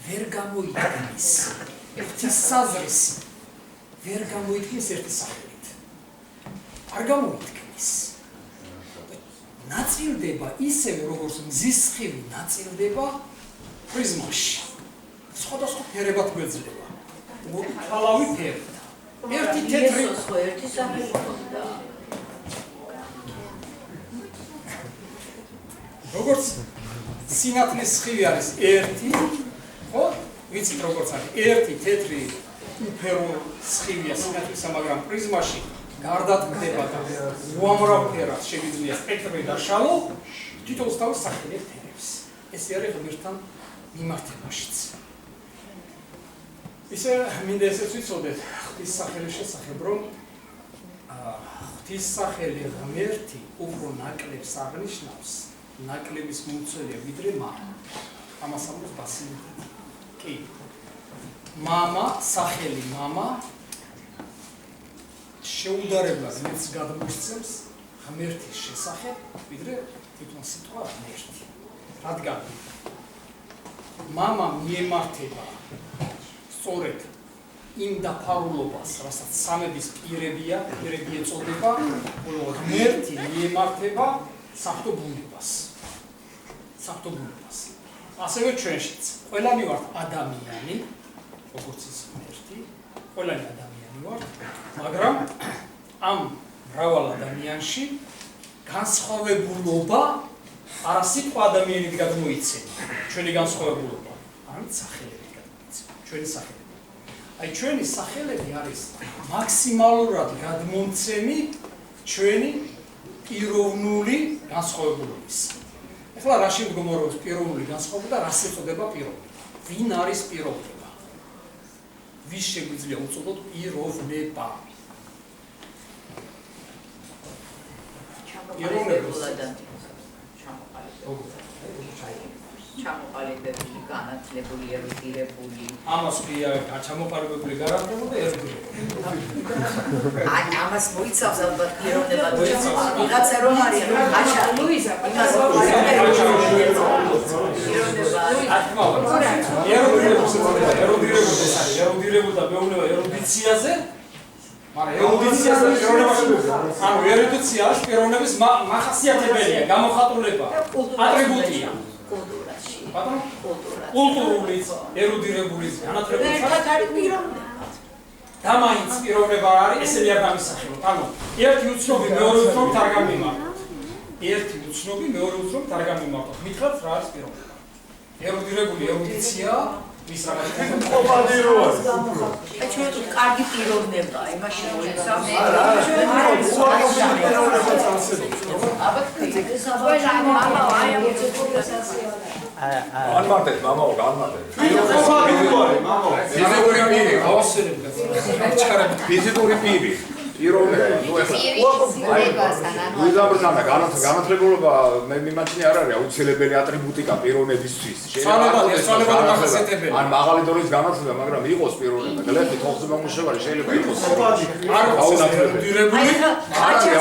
ვერ გამოიდგენს ერთის საზრისი ვერ გამოიდგენს ერთის სახელით არ გამოიდგენს ნაწილდება ისევე როგორც მზის სხივი ნაწილდება პრიზმაში სხვადასხვა ფერებად გვეძლება თვალავი ფერი ერთი თეთრი ერთი სახელი ხონდა როგორც სინათლის სხივი არის ერთი ხო ვიცით როგორც არის ერთი თეთრი უფერო სხივია სინათლისა მაგრამ პრიზმაში გარდატკდება და უამრავ ფერად შეიძლება სპექტრი დაშალო თითოეულს თავის სახელი ერთებს ეს არის ღმერთთან მიმართებაშიც ისე მინდა ესეც ვიცოდეთ ღვთის სახელის შესახებ რომ ღვთის სახელი ღმერთი უფრო ნაკლებს აღნიშნავს ნაკლების მომცველია ვიდრე მამა ამას ამბობს ბასილიკი კი მამა სახელი მამა შეუდარებლად მეც გადმოსცემს ღმერთის შესახებ ვიდრე თვითონ სიტყვა ღმერთი რადგან მამა მიემართება სწორედ იმ დაფარულობას რასაც სამების პირები ეწოდება ღმერთი მიემართება საფრთხო ბუნებას ასევე ჩვენშიც ყველანი ვართ ადამიანი როგორც ის ღმერთი ყველანი ადამიანი ვართ მაგრამ ამ მრავალ ადამიანში განსხვავებულობა არა სიტყვა ადამიანით გადმოიცემა ჩვენი განსხვავებულობა არამედ სახელები გადმოიცემა ჩვენი სახელები აი ჩვენი სახელები არის მაქსიმალურად გადმომცემი ჩვენი პიროვნული განსხვავებულობის ეხლა რაში მდგომარეობს პიროვნული განსხვავება და რას ეწოდება პიროვნება ვინ არის პიროვნება ვის შეგვიძლია უწოდოთ პიროვნება ჩამოყალიბებული, განათლებული, ერუდირებული. ამას ქვია ჩამოყალიბებული, განათლებული და ერუდირებული. ამას მოიცავს ალბათ პიროვნება. ვიღაცა რომ არის, აჩა ლუიზა, იმას ერუდირებული და მეუბნება ერუდიციაზე მაგრამ ერუდიციაზე პიროვნებაში ანუ ერუდიცია პიროვნების მახასიათებელია, გამოხატულება, ატრიბუტია. ბატონო კულტურული ერუდირებულის განათლებული და მაინც პიროვნება არის ესენი არ გამისახელოთ ანუ ერთი უცნობი მეორე უცნობი არ გამიმართოთ ერთი უცნობი მეორე უცნობი არ გამიმართოთ მითხრათ რა არის პიროვნება ერუდირებული ერუდიცია ვის რაღაც ყოფადირო არის ჩვენ კარგი პიროვნება იმაში მოიცავს განმარტეთ მამაო განმარტეთ ფიზიკური პირი პიროვნება ნუ ეხლა განათლებულობა მე მიმაჩნია არ არის აუცილებელი ატრიბუტიკა პიროვნებისთვის ან მაღალი დონის განათლება მაგრამ იყოს პიროვნება გლეხი თოხზე მომუშავარი შეიძლება იყოს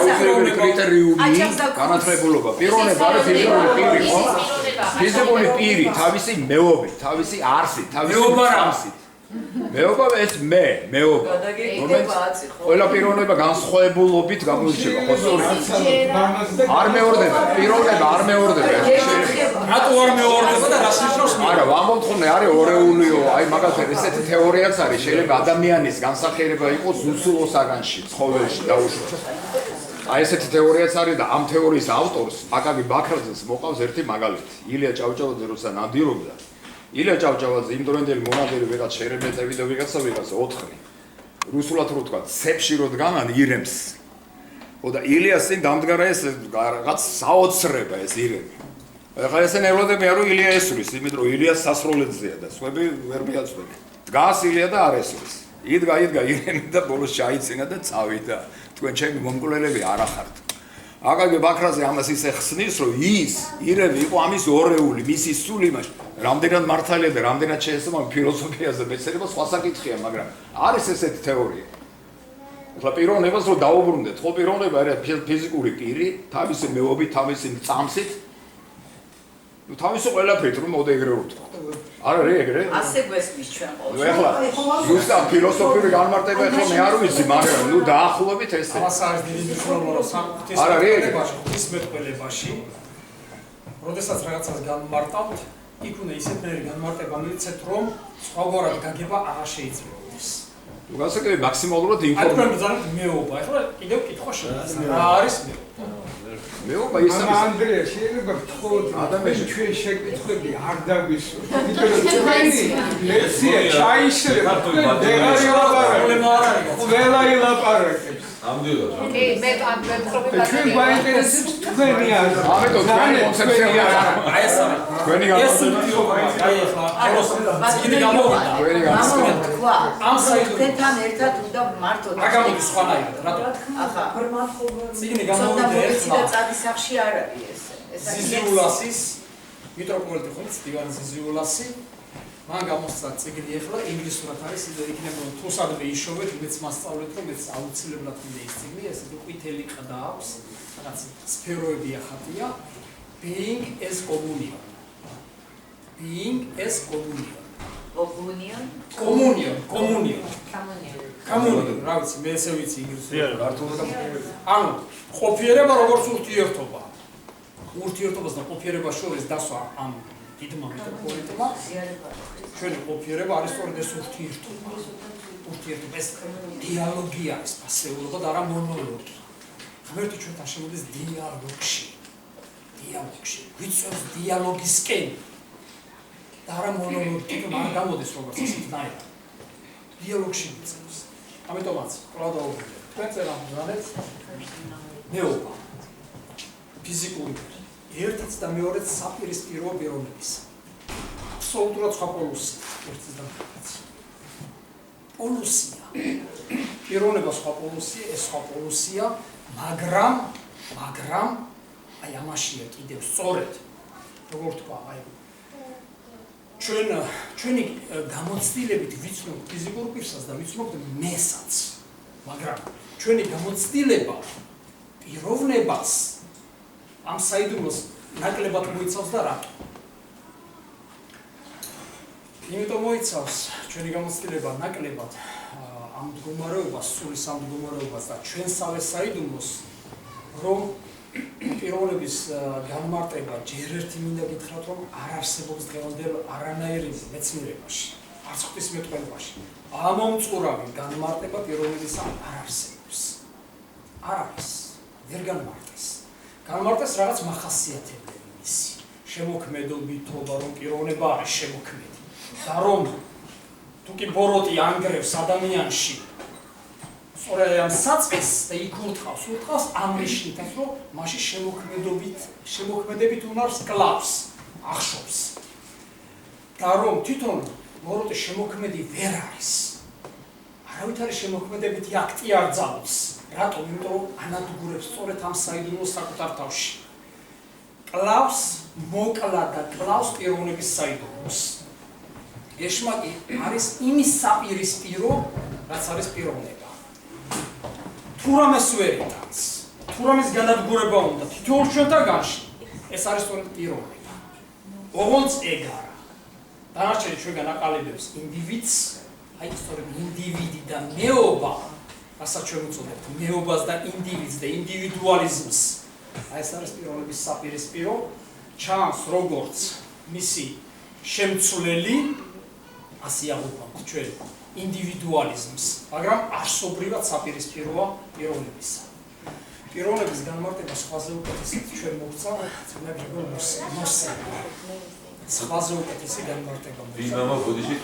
აუცილებელი კრიტერიუმი განათლებულობა პიროვნება არის ფიზიკური პირი ხო ფიზიკური პირი თავისი მეობით თავისი არსით თავისი სამსით მეობა ეს მეობა რომელიც ყველა პიროვნება განსხვავებულობით გამოირჩევა ხო სწორედ არ მეორდება პიროვნება არ მეორდება რატო არ მეორდება და რას ნიშნავს არა ვამბობთ ხოლმე არის ორეულიო აი მაგალითად ესეთი თეორიაც არის შეიძლება ადამიანის განსახიერება იყოს უსულო საგანში ცხოველში დაუშვათ აი ესეთი თეორიაც არის და ამ თეორიის ავტორს აკაკი ბაქრაძეს მოყავს ერთი მაგალითი ილია ჭავჭავაძე როცა ნადირობდა ილია ჭავჭავაძე იმ დროინდელი მონადირი ვიღაც შერებეტევი და ვიღაცა 4 რუსულად რო თქვა ცეფში რო დგანან ირემს ხო და ილიას წინ დამდგარა ეს რაღაც საოცრება ეს ირემი ეხლა ესენ ელოდებიან რომ ილია ესვრის იმიტომ რომ ილიას სასროლედზეა და სხვები ვერ მიაწვდნენ დგას ილია და არ ესვრის იდგა ირემი და ბოლოს ჩაიცინა და წავიდა თქვენ ჩემი მომკვლელები არ ახართ აკაკი ბაქრაძე ამას ისე ხსნის რომ ის ირემი იყო ამის ორეული მისი სული იმაში რამდენად მართალია და რამდენად შეესაბამება ფილოსოფიაზე მეცნიერება სხვა საკითხია მაგრამ არის ესეთი თეორია ეხლა პიროვნებას რო დაუბრუნდეთ ხო პიროვნება არის ფიზიკური პირი თავისი მეობით თავისი წამსით ნუ თავისო ყველაფრით რომ მოდე ეგრე უთქვა. არა რე ეგრე? ასე გვესმის ჩვენ ყოველთვის. ნუ ეხლა ზუსტად ფილოსოფიური განმარტება ეხლა მე არ ვიცი, მაგრამ ნუ დაახლოებით ეს. ამას არის დიდი მნიშვნელობა რომ არა, რე? ღვთისმეტყველებაში როდესაც რაღაცას განმარტავთ, იქ უნდა ისეთნაირი განმარტება მივცეთ, რომ სხვაგვარად გაგება აღარ შეიძლება. ნუ გასაკეთე მაქსიმალურად აი ინფორმაცია. თქვენ ბრძანებთ მეობა, ეხლა კიდევ კითხვა შეგვიძლია. რა არის მეობა? მეობა ის არის. ანდრია შეიძლება გთხოვოთ ადამიანს ჩვენ შეკითხვები არ დაგვისურვოთ. იმიტომ რომ ჩვენი ლექცია ჩაიშლება ვეღარ ილაპარაკებს. ყველა ილაპარაკებს. ამდენად. კი, მე ჩვენ გვაინტერესებს თქვენი აზრი. ამიტომ თქვენი კონცეფცია აი ეს არის. თქვენი ეს განმარტება. უთიობა, აი ეხლა იგი გამოვიდა. თქვენი განმარტება. თქვა, ამ საიდუმლო. თქვენთან ერთად უნდა მარტო. რა გამოდის სხვანაირად, რატო? ახლა წიგნი ცოტა გამოვიდა პოლიცია და ეხლა. წადის სახში არ არის ეს. ზიზიულასის მიტროპოლიტი ხომ ივან ზიზიულასი მან გამოსცა წიგნი ეხლა ინგლისურად არის ისე იქნება რომ თუსადმე იშოვეთ მეც მასწავლეთ რომ მეც აუცილებლად უნდა ის წიგნი ესე ყვითელი ყდა აქვს რაღაც სფეროები ახატია being as communion რა ვიცი მე ესე ვიცი ინგლისურად ანუ ყოფიერება როგორც ურთიერთობა ურთიერთობას და ყოფიერებას შორის დასვა ამ დიდმა მეტროპოლიტმა ჩვენი ყოფიერება არის სწორედ ეს ურთიერთობა ეს დიალოგი არის პასეულობა და არა მონოლოგი ღმერთი ჩვენთან შემოდის დიალოგში ვიცოს დიალოგისკენ და არა მონოლოგი თვითონ არ გამოდის როგორც ისეთნაირად დიალოგში ვიცოს ამიტომაც ყველა დაუბრუნდეთ თქვენ წერა მზანეთ მეობა ფიზიკური ერთიც და მეორეც საპირისპირო პიროვნების აბსოლუტურად სხვა პოლუსია ერთიც და მეორეც პოლუსია პიროვნება სხვა პოლუსია ეს სხვა პოლუსია მაგრამ აი ამაშია კიდევ სწორედ როგორ თქვა აი ჩვენი გამოცდილებით ვიცნობთ ფიზიკურ პირსაც და ვიცნობთ მესაც მაგრამ ჩვენი გამოცდილება პიროვნებას ამ საიდუმლოს ნაკლებად მოიცავს და რატო? იმიტომ მოიცავს ჩვენი გამოცდილება ნაკლებად ამ მდგომარეობას, სულის ამ მდგომარეობას და ჩვენსავე საიდუმლოს, რომ პიროვნების განმარტება ჯერ ერთი მინდა გითხრათ, რომ არ არსებობს დღევანდელ არანაირი მეცნიერებაში, არც ღვთისმეტყველებაში. ამომწყურავი განმარტება პიროვნების არ არსებობს. არ არის, ვერ განმარტეს. განმარტეს რაღაც მახასიათებლები მისი შემოქმედობითობა რომ პიროვნება არის შემოქმედი და რომ თუ კი ბოროტი ანგრევს ადამიანში სწორედ ამ საწყის და იქ ურტყავს ამ ნიშნითაც რომ მასში შემოქმედებით უნარს კლავს ახშობს და რომ თვითონ ბოროტი შემოქმედი ვერ არის არავითარი შემოქმედებითი აქტი არ ძალობს რატომ? იმიტომ რომ ანადგურებს სწორედ ამ საიდუმლოს საკუთარ თავში. კლავს, მოკლა და კლავს პიროვნების საიდუმლოს. ეშმაკი არის იმის საპირისპირო, რაც არის პიროვნება. თუ რამეს ვერ იტანს, თუ რამის განადგურება უნდა თითოეულ ჩვენთაგანში, ეს არის სწორედ პიროვნება. ოღონდ ეგარა. დანარჩენი ჩვენგან აყალიბებს ინდივიდს, აი სწორედ ინდივიდი და მეობა რასაც ჩვენ ვუწოდებთ მეობას და ინდივიდს და ინდივიდუალიზმს. აი ეს არის პიროვნების საპირისპირო, ჩანს როგორც მისი შემცვლელი, ასე აღვქვათ ჩვენ ინდივიდუალიზმს, მაგრამ არსობრივად საპირისპიროა პიროვნებისა. პიროვნების განმარტება სხვაზე უკეთესად ჩვენ მოვცა, ძმა გრიგოლ ნოსელი. სხვაზე უკეთესი განმარტება მოვცა. ვინმემა ბოდიში?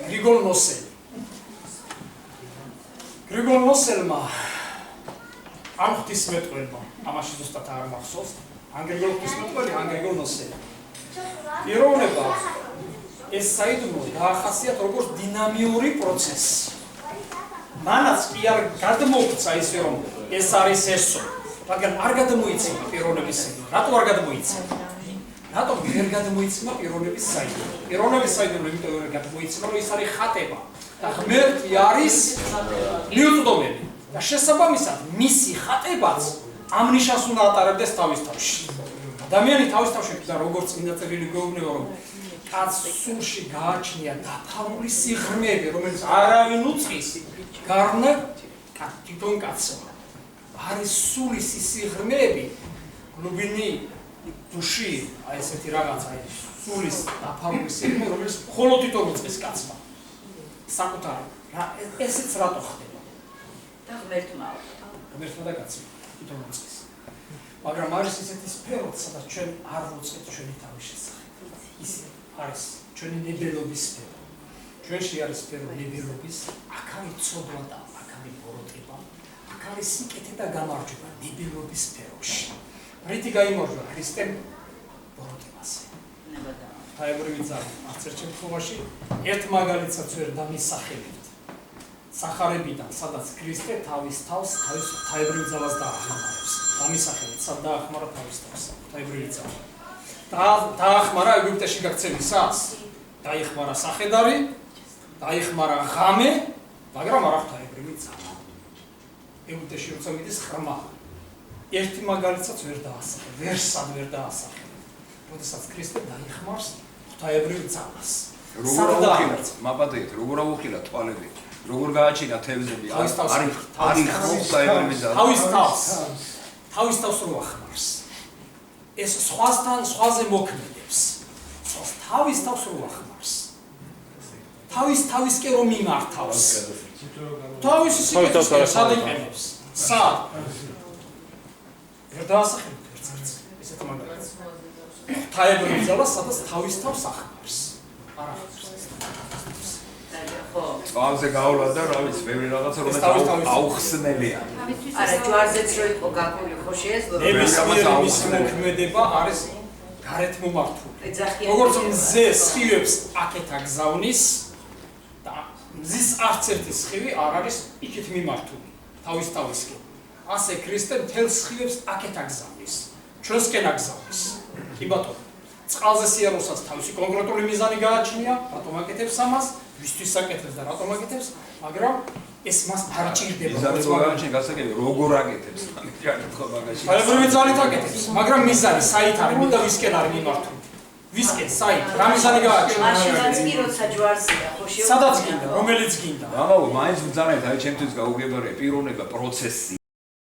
გრიგოლ ნოსელი. გრიგოლ ნოსელმა ამ ღვთისმეტყველმა, ამაში ზუსტად არ მახსოვს, ან გრიგოლ ღვთისმეტყველი, ან გრიგოლ ნოსელი. პიროვნება ეს საიდუმლო დაახასიათ როგორც დინამიური პროცესი. მანაც კი არ გადმოგვცა ისე რომ ეს არის ესო, მაგრამ არ გადმოიცემა პიროვნების საიდუმლო. რატო არ გადმოიცემა? რატომ ვერ გადმოიცემა პიროვნების საიდუმლო? პიროვნების საიდუმლო იმიტომ ვერ გადმოიცემა, რომ ის არის ხატება. და ღმერთი არის მიუწვდომელი და შესაბამისად მისი ხატებაც ამ ნიშანს უნდა ატარებდეს თავის თავში. ადამიანი თავისთავად და როგორც წმინდა წერილი გვეუბნება, რომ კაცს სულში გააჩნია დაფარული სიღრმეები, რომელიც არავინ უწყის, გარნე თვითონ კაცმა. არის სულის სიღრმეები, გლუბინი დუში, აი ესეთი რაღაცა, სულის დაფარული სიღრმე, რომელიც მხოლოდ თვითონ უწყის კაცმა. საკუთარი. ესეც რატო ხდება? და ღმერთმა. ღმერთმა და კაცმა თვითონ უწყის. მაგრამ არის ისეთი სფერო, სადაც ჩვენ არ ვუწყებთ ჩვენი თავის შესახებ. ის არის ჩვენი ნებელობის სფერო. ჩვენში არის სფერო ნებელობის, აქ არის ცოდვა და აქ არის ბოროტება, აქ არის სიკეთე და გამარჯვება ნებელობის სფეროში. რითი გაიმარჯვა ქრისტემ ბოროტებაზე. თაებრივი ძალა არც ერთ შემთხვევაში ერთ მაგალითსაც ვერ დამისახელებთ. სახარებიდან, სადაც ქრისტე თავის თავს თაებრივ ძალას დაახმარებს. დამისახებთ, სად დაახმარა თავის თავს, თაებრივი ძალა. დაახმარა ეგვიპტეში გაქცევისას, დაიხმარა სახედარი, დაიხმარა ღამე, მაგრამ არ აქვს თაებრივი ძალა. ეგვიპტეში როცა მიდის ხრმა, ერთი მაგალითსაც ვერ დაასახებ, ვერსად ვერ დაასახებ. როდესაც ქრისტე დაიხმარს ღვთაებრივ ძალას. როგორ აუხილეთ, მაპატიეთ, როგორ აუხილეთ თვალები, როგორ გააჩინა თევზები, არის ღვთაებრივი ძალა. თავის თავს რო ახმარს. ეს სხვაზე მოქმედებს. თავის თავს რო ახმარს. თავისკენ რომ მიმართავს. თავის სიკეთეს სად იყენებს? სად? ვერ დაასახელოთ ერთ-ერთს. ესეთ მაგალითს. ღვთაებრივი ძალა სადაც თავის თავს ახმარს. არ ახმარს. წყალზე გავლა და რა ვიცი, ბევრი რაღაცა რომელიც აუხსნელია. არა, ჯვარზეც რო იყო გაკული, ხო შეეძლო? ნებისმიერი მოქმედება არის გარეთ მომართული. როგორც მზე სხივებს აქეთ აგზავნის და მზის არც ერთი სხივი არ არის იქით მიმართული, თავისკენ. ასე ქრისტე მთელ სხივებს აქეთ აგზავნის, ჩვენსკენ აგზავნის. კი ბატონო, წყალზე სიარულსაც თავისი კონკრეტული მიზანი გააჩნია, რატომ აკეთებს ამას? ვისთვის აკეთებს და რატომ აკეთებს, მაგრამ ეს მას არ ჭირდება. მიზანი გააჩნია, გასაგები როგორ აკეთებს? თაებრივი ძალით აკეთებს, მაგრამ მიზანი საით არის, მინდა ვისკენ არის მიმართული. ვისკენ, საით, რა მიზანი გააჩნია? მაშინაც კი როცა ჯვარზეა, ხო შეუძლია. სადაც გინდა, რომელიც გინდა. რა მაინც ბრძანეთ, აი ჩემთვის გაუგებარია პიროვნება პროცესი.